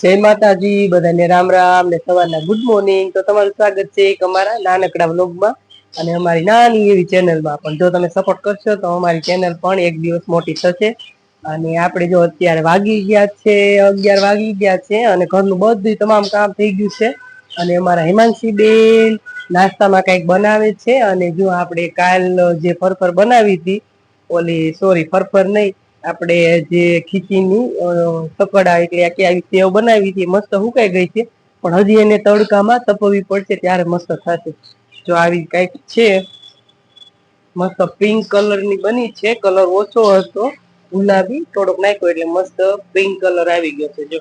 જય માતાજી, બધાને રામ રામ ને સવારના ગુડ મોર્નિંગ. તો તમારું સ્વાગત છે એક અમારા નાનકડા વ્લોગમાં અને અમારી નાની એવી ચેનલમાં. પણ જો તમે સપોર્ટ કરશો તો અમારી ચેનલ પણ એક દિવસ મોટી થશે. અને આપણે જો અત્યારે વાગી ગયા છે 11 વાગી ગયા છે અને ઘરનું બધું તમામ કામ થઈ ગયું છે. અને અમારા હિમાંશી બેન નાસ્તામાં કંઈક બનાવે છે. અને જો આપણે કાલ જે ફરફર બનાવી હતી, ઓલી સોરી ફરફર નહીં, આપણે જે ખીચીની સકડા એટલે આખી આવી સેવ બનાવી હતી, મસ્ત સુકાઈ ગઈ છે. પણ હજી એને તડકામાં તપવી પડશે ત્યારે મસ્ત થશે. જો આવી કઈક છે, મસ્ત પિંક કલર ની બની છે. કલર ઓછો હતો, ગુલાબી થોડોક નાખ્યો એટલે મસ્ત પિંક કલર આવી ગયો છે. જો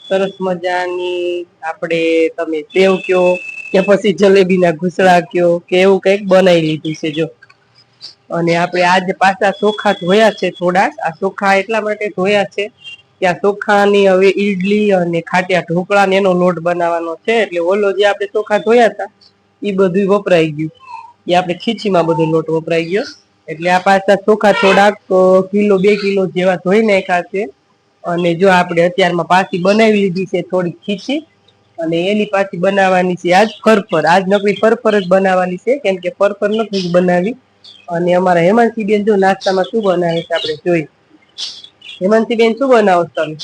સરસ મજાની આપણે તમે સેવ કયો કે પછી જલેબી ના ઘૂસડા કયો કે એવું કઈક બનાવી લીધું છે. જો અને આપણે આજે પાછા ચોખા ધોયા છે થોડાક. આ ચોખા એટલા માટે ધોયા છે કે આ ચોખાની હવે ઈડલી અને ખાટિયા ઢોકળા ને એનો લોટ બનાવવાનો છે. એટલે ઓલો જે આપણે ચોખા ધોયા હતા એ બધું વપરાઈ ગયું. એ આપણે ખીચીમાં બધો લોટ વપરાઈ ગયો. એટલે આ પાછા ચોખા થોડાક કિલો 2 કિલો જેવા ધોઈ નાખ્યા છે. અને જો આપણે અત્યારમાં પાછી બનાવી લીધી છે થોડીક ખીચી, અને એની પાછી બનાવવાની છે આજ ફરફર. આજ નકરી ફરફર જ બનાવવાની છે, કેમ કે ફરફર નથી બનાવી. અને અમારા હેમાંશી બેન જો નાસ્તામાં શું બનાવે છે આપણે જોઈ. હેમાંશી બેન શું બનાવો તમે?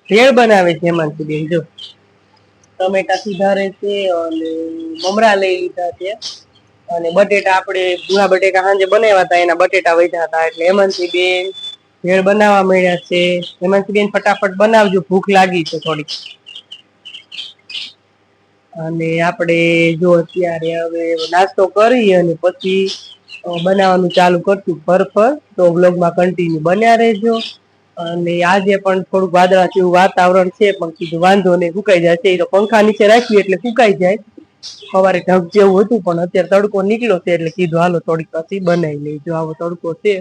ભેળ બનાવે છે હેમાંશી બેન. જો ટમેટા સુધારે છે અને મમરા લઈ લીધા છે. અને બટેટા આપણે ભૂણા બટેટા સાંજે બનાવ્યા હતા, એના બટેટા વધ્યા હતા. એટલે હેમાંશી બેન ભેળ બનાવવા માંડ્યા છે. હેમાંશી બેન ફટાફટ બનાવજો, ભૂખ લાગી છે થોડીક. અને આપણે જો અત્યારે હવે નાસ્તો કરી અને પછી બનાવવાનું ચાલુ કરશું ફરફર. તો વ્લોગમાં કન્ટિન્યુ બન્યા રહેજો. અને આજે પણ થોડુંક વાદળા જેવું વાતાવરણ છે, પણ કીધું વાંધો નહીં, સુકાઈ જાય છે. એ તો પંખા નીચે રાખીએ એટલે સુકાઈ જાય. સવારે ઢગ જેવું હતું પણ અત્યારે તડકો નીકળ્યો છે એટલે કીધું હાલો થોડીક પછી બનાવી લઈ. આવો તડકો છે.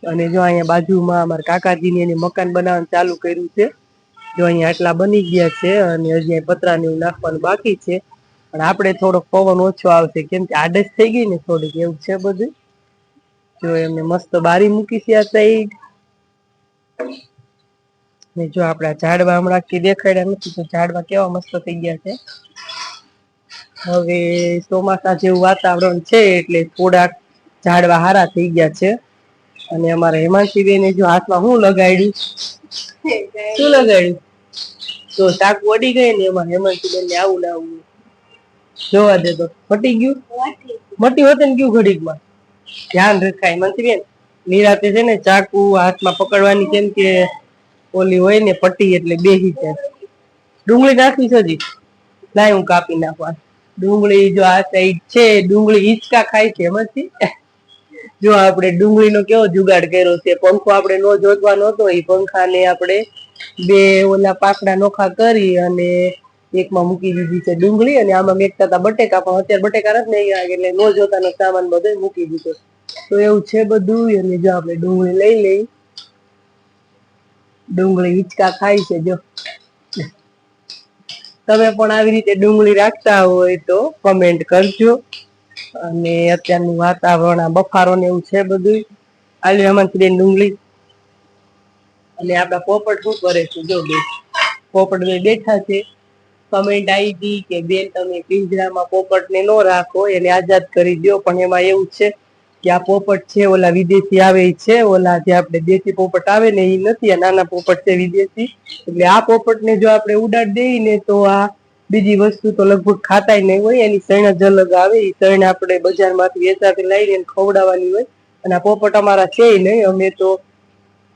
અને જો અહીંયા બાજુમાં અમારા કાકાજીને એને મકાન બનાવવાનું ચાલુ કર્યું છે. જો અહીંયા આટલા બની ગયા છે અને હજી પતરા ને એવું નાખવાનું બાકી છે. પણ આપણે થોડોક પવન ઓછો આવશે, કેમ કે આડસ થઈ ગઈ ને થોડીક, એવું છે બધું. જો એમને મસ્ત બારી મૂકી છે આ સાઈડ. ને જો આપડા ઝાડવા હમણાં દેખાડ્યા નથી, તો ઝાડવા કેવા મસ્ત થઈ ગયા છે. હવે ચોમાસા જેવું વાતાવરણ છે એટલે થોડાક ઝાડવા હારા થઈ ગયા છે. અને અમારા હેમાંશી બેને જો હાથમાં શું લગાડ્યું, શું લગાડ્યું? તો શાક વળી ગઈ ને એમાં હેમાંશી બેન ને આવું ને આવું જોવા દે તો ફટી ગયું. મટી હોતે ને ગયું ઘડીકમાં. ધ્યાન રખાય હેમાંશી બેન. નિરાતે છે ને ચાકુ હાથમાં પકડવાની, કેમ કે ઓલી હોય ને પટ્ટી એટલે બેસી જાય. ડુંગળી નાખી છે હજી? લાય હું કાપી નાખવા. ડુંગળી જો આ સાઈડ છે, ડુંગળી હિંચકા ખાય છે એમાંથી. જો આપણે ડુંગળીનો કેવો જુગાડ કર્યો છે. પંખો આપણે નો જોતવાનો હતો, એ પંખાને આપણે બે ઓલા પાકડા નોખા કરી અને એકમાં મૂકી દીધી છે ડુંગળી, અને આમાં મેકતા હતા બટેકા. પણ અત્યારે બટેકા નથી નહીં એટલે નો જોતાનો સામાન બધો મૂકી દીધો. તો એવું છે બધું. અને જો આપણે ડુંગળી લઈ લઈ, ડુંગળી હિંચકા ખાય છે. જો તમે પણ આવી રીતે ડુંગળી રાખતા હોય તો કમેન્ટ કરજો. અને અત્યારનું વાતાવરણ બફારો ને એવું છે બધું. આલ્યો હેમાંશી બેન ડુંગળી. અને આપડા પોપટ શું કરે છે? જો બે પોપટ બે બેઠા છે. કમેન્ટ આવી હતી કે બેન તમે પિંજરામાં પોપટ ને નો રાખો, એને આઝાદ કરી દો. પણ એમાં એવું છે કે આ પોપટ છે ઓલા વિદેશી આવે છે, ઓલા જે આપણે દેશી પોપટ આવે ને એ નથી, આ નાના પોપટ છે વિદેશી. એટલે આ પોપટ ને જો આપણે ઉડાડ દઈએ ને તો આ બીજી વસ્તુ તો લગભગ ખાતાય નહીં હોય. એની સૈણ જ અલગ આવે. એ સૈણ આપણે બજારમાંથી વેચાતી લઈને ખવડાવવાની હોય. અને આ પોપટ અમારા છે નહીં, અમે તો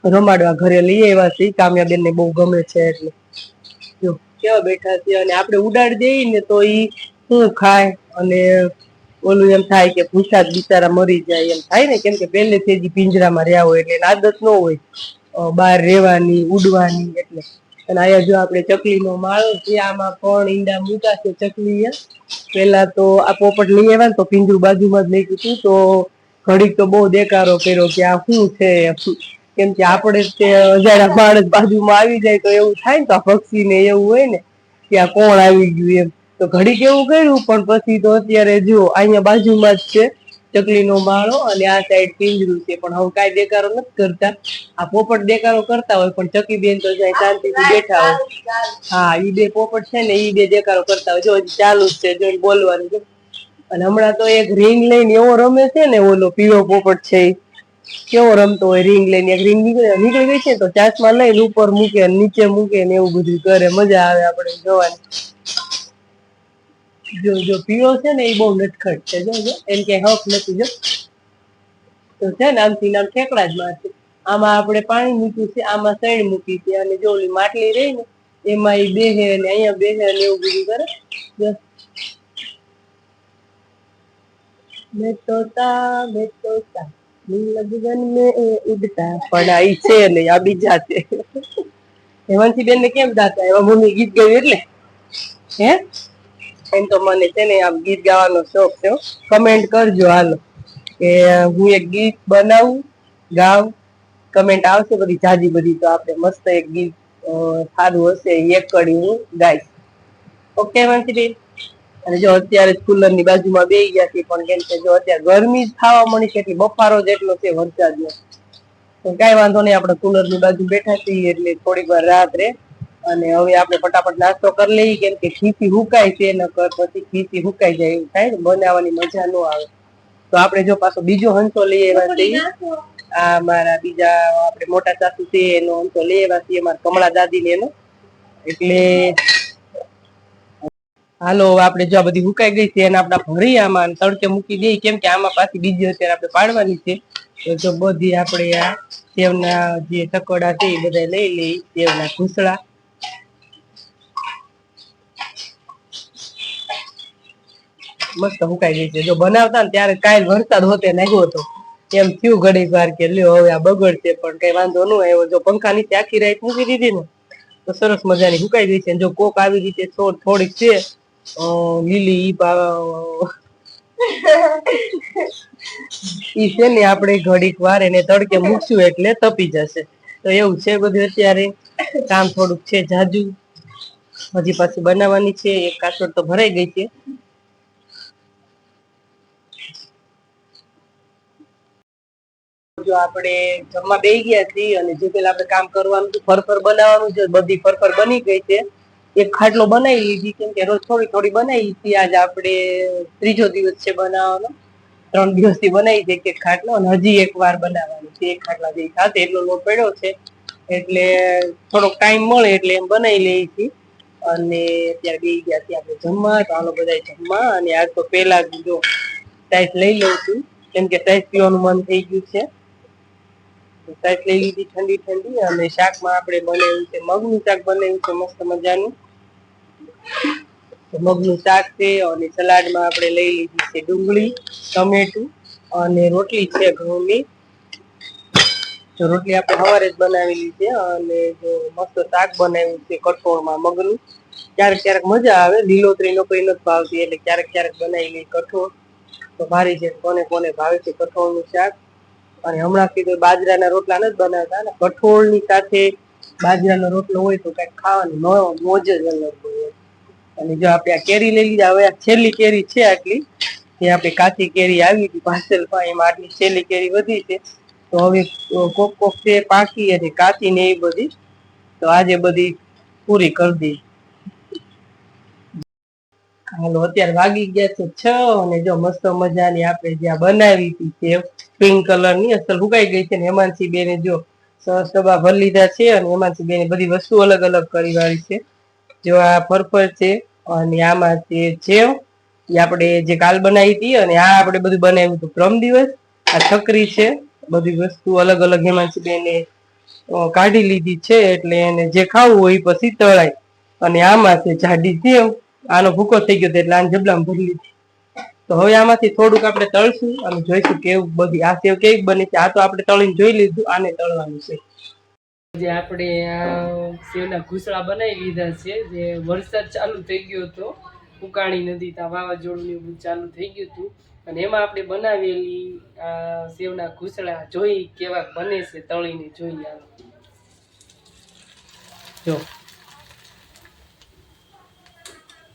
રમાડવા ઘરે લઈ આવ્યા છીએ. કામ્યાબેન ને બહુ ગમે છે એટલે. જો કેવા બેઠા છે. અને આપણે ઉડાડી દઈએ ને તો ઈ શું ખાય, અને ઓલું એમ થાય કે ભૂસા જ બિચારા મરી જાય એમ થાય ને, કેમ કે પહેલેથી પિંજરામાં રહ્યા હોય એટલે એને આદત ન હોય બહાર રહેવાની, ઉડવાની. એટલે અને અહીંયા જો આપણે ચકલીનો માળો છે, આમાં પણ ઈંડા મૂકા છે ચકલીએ. પેલા તો આ પોપટ લઈ આવ્યા ને તો પિંજરું બાજુમાં જ મૂક્યું હતું. તો ઘડીક તો બહુ દેકારો કર્યો કે આ શું છે, કેમ કે આપણે તે અજાણ્યા માણસ બાજુમાં આવી જાય તો એવું થાય ને, તો આ પક્ષી ને એવું હોય ને કે આ કોણ આવી ગયું એમ. તો ઘડીક એવું કર્યું, પણ પછી તો અત્યારે જો અહીંયા બાજુમાં જ છે ચકલીનો માળો અને આ સાઈડ પિંજરું છે, પણ હવે કાંઈ દેકારો નથી કરતા. આ પોપટ દેકારો કરતા હોય, પણ ચકી બેન તો જાય શાંતિથી બેઠા હોય. હા, ઈ બે પોપટ છે ને ઈ બે દેકારો કરતા હોય. જો હજી ચાલુ જ છે, જો બોલવાનું છે. અને હમણાં તો એક રીંગ લઈને એવો રમે છે ને, ઓલો પીળો પોપટ છે કેવો રમતો હોય રીંગ લઈને. એક રીંગ નીકળી ગઈ છે તો ચાસમાં લઈને ઉપર મૂકે, નીચે મૂકે ને એવું બધું કરે. મજા આવે આપણે જોવાની. જો પીળો છે ને એ બહુ નટખટ છે. જો એમ કે હક નથી. જો તો છે ને આમથી આમ ઠેકડા જ મારશે. આમાં આપણે પાણી મૂક્યું છે, આમાં સૈણ મૂકી છે, અને જો ઓલી માટલી રહી ને એમાં એ બેહે ને અહીંયા બેહે ને એવું બધું કરે. મેં તોતા લગન મેં ઉડતા, પણ આ ઈ છે નહીં, આ બીજા છે. હેમાંશી બેન ને કેમ દાતા એવા મમ્મી ગીત ગાયું એટલે હે. એમ તો મને છે ને આમ ગીત ગાવાનો શોખ છે. કમેન્ટ કરજો હાલો કે હું એક ગીત બનાવું, ગાવ. કમેન્ટ આવશે બધી જાજી બધી, તો આપણે મસ્ત એક ગીત સારું હશે એક કડી હું ગાઈશ. ઓકે હેમાંશી બેન. અને જો અત્યારે કુલર ની બાજુમાં બેસી ગયા છે, પણ કેમ કે જો અત્યારે ગરમી જ થવા મળી છે, એટલે બફારો જ એટલો છે વરસાદનો. તો કઈ વાંધો નહીં, આપણે કુલર ની બાજુ બેઠા છીએ એટલે થોડીક વાર રાહત રહે. અને હવે આપણે ફટાફટ નાસ્તો કરી લઈએ, કેમ કે ખીચી હુકાય છે, નકર પછી ખીચી હુકાઈ જાય એવું થાય ને, બનાવવાની મજા ન આવે. તો આપણે જો પાછો બીજો હંસો લઈ આવ્યા છીએ. આ મારા બીજા આપણે મોટા સાસુ છે એનો હંસો લઈ આવ્યા છીએ, મારા કમળા દાદી ને એનો. એટલે હાલો આપણે જો આ બધી હુકાઈ ગઈ છે એને આપણે ભરી આમાં તડકે મૂકી દઈએ, કેમ કે આમાં પાછી બીજી અત્યારે આપણે પાડવાની છે. તો જો બધી આપણે આ સેવના જે ટકોડા છે એ બધા લઈ લઈ, સેવના ઘૂસડા. મસ્ત હુકાઈ ગઈ છે. જો બનાવતા ને ત્યારે કાલ વરસાદ હોતે નાખ્યો હતો, એમ થયું ઘડીક વાર કે લ્યો હવે આ બગડશે, પણ કઈ વાંધો ન આવ્યો. જો પંખા નીચે આખી રાત મૂકી દીધી ને તો સરસ મજાની હુકાઈ ગઈ છે. જો કોક આવી રીતે થોડીક છે લીલી ઈ છે ને આપણે ઘડીક વાર એને તડકે મૂકશું એટલે તપી જશે. તો એવું છે બધું. અત્યારે કામ થોડુંક છે જાજુ, હજી પાછી બનાવવાની છે. એક કાસળ તો ભરાઈ ગઈ છે. જો આપણે જમવા બેસી ગયા છીએ, અને જે પેલા આપણે કામ કરવાનું ફરફર બનાવવાનું છે, બધી ફરફર બની ગઈ છે. એક ખાટલો બનાવી લીધી, કેમ કે રોજ થોડી થોડી બનાવી હતી. આજ આપણે ત્રીજો દિવસ છે બનાવવાનો. 3 દિવસથી બનાવી છે એક ખાટલો, અને હજી એક વાર બનાવવાનું છે. એક ખાટલા જે સાથે એટલો લોટ પડ્યો છે, એટલે થોડોક ટાઈમ મળે એટલે એમ બનાવી લઈએ છીએ. અને અત્યારે બેસી ગયા છીએ આપણે જમવા. તો હાલો બધા જમવા. અને આજ તો પેલા જો ટાઈટ લઈ લઉં છું, કેમ કે ટાઈટ પીવાનું મન થઈ ગયું છે. ટાઈટ લઈ લીધી ઠંડી ઠંડી. અને શાકમાં આપણે બનાવ્યું છે મગનું શાક, બનાવ્યું છે મસ્ત મજાનું. મગનું શાક છે, અને સલાડમાં આપણે લઈ લીધી છે ડુંગળી, ટમેટું, અને રોટલી છે ઘઉંની. તો રોટલી આપણે સવારે જ બનાવેલી છે. અને જો મસ્ત શાક બનાવ્યું છે કઠોળમાં મગનું. ક્યારેક ક્યારેક મજા આવે, લીલોતરી કોઈ નથી ભાવતી એટલે ક્યારેક ક્યારેક બનાવી લઈ કઠોળ. તો ભારી છે કોને કોને ભાવે છે કઠોળનું શાક. અને હમણાં કીધું બાજરાના રોટલા નથી બનાવતા, ને કઠોળની સાથે બાજરાનો રોટલો હોય તો કઈક ખાવાની મોજ જ અલગ હોય. અને જો આપણે આ કેરી લઈ લીધા. હવે આ છેલ્લી કેરી છે આટલી, જે આપણે કાચી કેરી આવી હતી પાર્સલમાં, એમાં આટલી છેલ્લી કેરી વધી છે. તો હવે કોક કોક છે પાકી અને કાચી ને એ બધી, તો આજે બધી પૂરી કરી દી. હાલો અત્યારે વાગી ગયા છે 6, અને જો મસ્ત મજાની આપણે જ્યાં બનાવી હતી સેવ પિંક કલર ની અસલ ફુકાઈ ગઈ છે. ને હેમાંશી બેને જો સરસ ડબ્બા ભરી લીધા છે, અને હેમાંશી બેને બધી વસ્તુ અલગ અલગ કરી વાળી છે. જો આ ફરફર છે, અને આમાં છે સેવ, એ આપણે જે કાલ બનાવી હતી. અને આ આપણે બધું બનાવ્યું હતું પ્રમ દિવસ. આ છકરી છે, બધી વસ્તુ અલગ અલગ હેમાંશી બેને કાઢી લીધી છે, એટલે એને જે ખાવું હોય પછી તળાય. અને આમાં છે જાડી સેવ. આનો ભૂકો થઈ ગયો એટલે આને જબલામાં ભરી લીધી. તો હવે આમાંથી થોડુંક આપણે તળશું, અને જોઈશું કેવું બધી આ સેવ કેવી બની છે. આ તો આપણે તળીને જોઈ લીધું, આને તળવાનું છે. જે આપણે આ સેવના ઘૂસડા બનાવી લીધા છે. જે વરસાદ ચાલુ થઈ ગયો હતો, ઉકાળી નદી ત્યાં વાવાઝોડું ને એવું ચાલુ થઈ ગયું હતું, અને એમાં આપણે બનાવેલી આ સેવના ઘૂસડા જોઈ કેવા બને છે, તળીને જોઈ. જો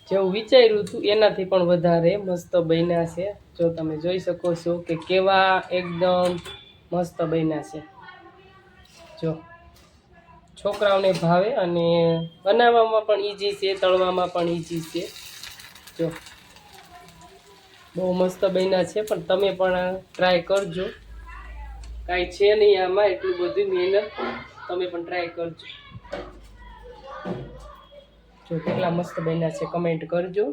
જેવું વિચાર્યું હતું એનાથી પણ વધારે મસ્ત બન્યા છે. જો તમે જોઈ શકો છો કે કેવા એકદમ મસ્ત બન્યા છે. જો છોકરાઓને ભાવે અને બનાવવામાં પણ ઈઝી છે, તળવામાં પણ ઈઝી છે. જો બહુ મસ્ત બન્યા છે, પણ તમે પણ ટ્રાય કરજો. કાંઈ છે નહીં આમાં એટલું બધું મહેનત, તમે પણ ટ્રાય કરજો. જો કેટલા મસ્ત બન્યા છે કમેન્ટ કરજો.